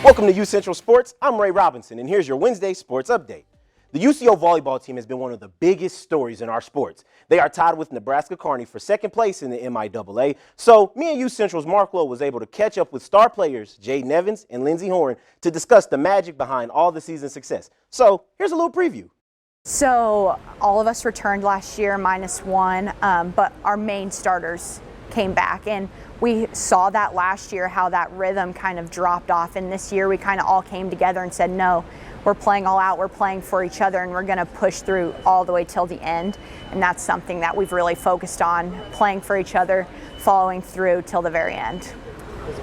Welcome to UCentral Sports. I'm Ray Robinson, and here's your Wednesday sports update. The UCO volleyball team has been one of the biggest stories in our sports. They are tied with Nebraska Kearney for second place in the MIAA, so me and UCentral's Mark Lowe was able to catch up with star players Jaden Evans and Lindsey Horn to discuss the magic behind all the season's success. So here's a little preview. So all of us returned last year -1, but our main starters came back, and we saw that last year how that rhythm kind of dropped off, and this year we kind of all came together and said, no, we're playing all out, we're playing for each other, and we're going to push through all the way till the end. And that's something that we've really focused on, playing for each other, following through till the very end.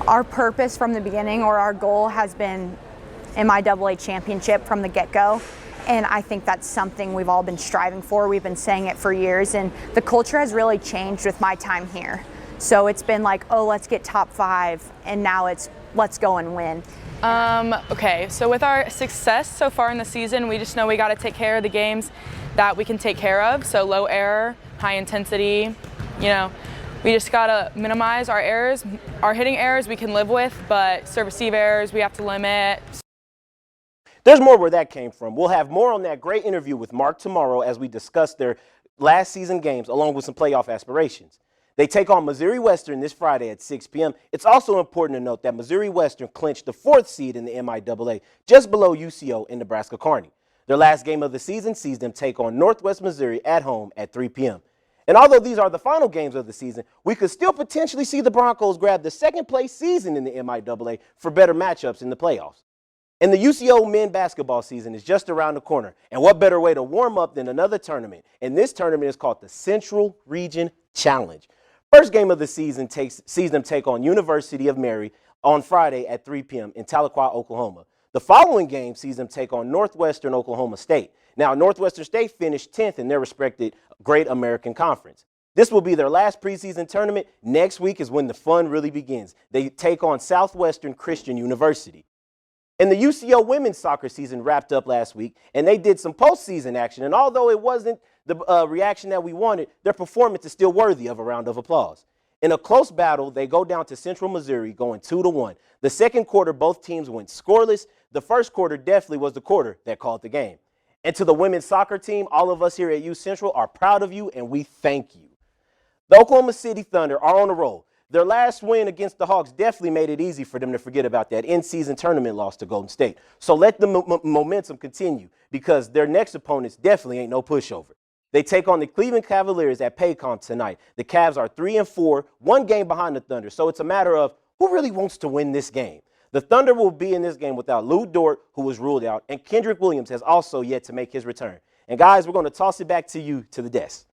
Our purpose from the beginning, or our goal, has been MIAA championship from the get-go. And I think that's something we've all been striving for. We've been saying it for years, and the culture has really changed with my time here. So it's been like, oh, let's get top 5, and now it's let's go and win. Okay, so with our success so far in the season, we just know we got to take care of the games that we can take care of. So low error, high intensity, we just got to minimize our errors. Our hitting errors we can live with, but serve-receive errors we have to limit. There's more where that came from. We'll have more on that great interview with Mark tomorrow as we discuss their last season games along with some playoff aspirations. They take on Missouri Western this Friday at 6 p.m. It's also important to note that Missouri Western clinched the 4th seed in the MIAA, just below UCO and Nebraska Kearney. Their last game of the season sees them take on Northwest Missouri at home at 3 p.m. And although these are the final games of the season, we could still potentially see the Broncos grab the second-place season in the MIAA for better matchups in the playoffs. And the UCO men basketball season is just around the corner. And what better way to warm up than another tournament? And this tournament is called the Central Region Challenge. First game of the season sees them take on University of Mary on Friday at 3 p.m. in Tahlequah, Oklahoma. The following game sees them take on Northwestern Oklahoma State. Now, Northwestern State finished 10th in their respected Great American Conference. This will be their last preseason tournament. Next week is when the fun really begins. They take on Southwestern Christian University. And the UCO women's soccer season wrapped up last week, and they did some postseason action. And although it wasn't the reaction that we wanted, their performance is still worthy of a round of applause. In a close battle, they go down to Central Missouri going 2-1. The second quarter, both teams went scoreless. The first quarter definitely was the quarter that called the game. And to the women's soccer team, all of us here at UCentral are proud of you, and we thank you. The Oklahoma City Thunder are on a roll. Their last win against the Hawks definitely made it easy for them to forget about that in-season tournament loss to Golden State. So let the momentum continue, because their next opponents definitely ain't no pushover. They take on the Cleveland Cavaliers at Paycom tonight. The Cavs are 3-4, one game behind the Thunder, so it's a matter of who really wants to win this game. The Thunder will be in this game without Lou Dort, who was ruled out, and Kendrick Williams has also yet to make his return. And guys, we're going to toss it back to you to the desk.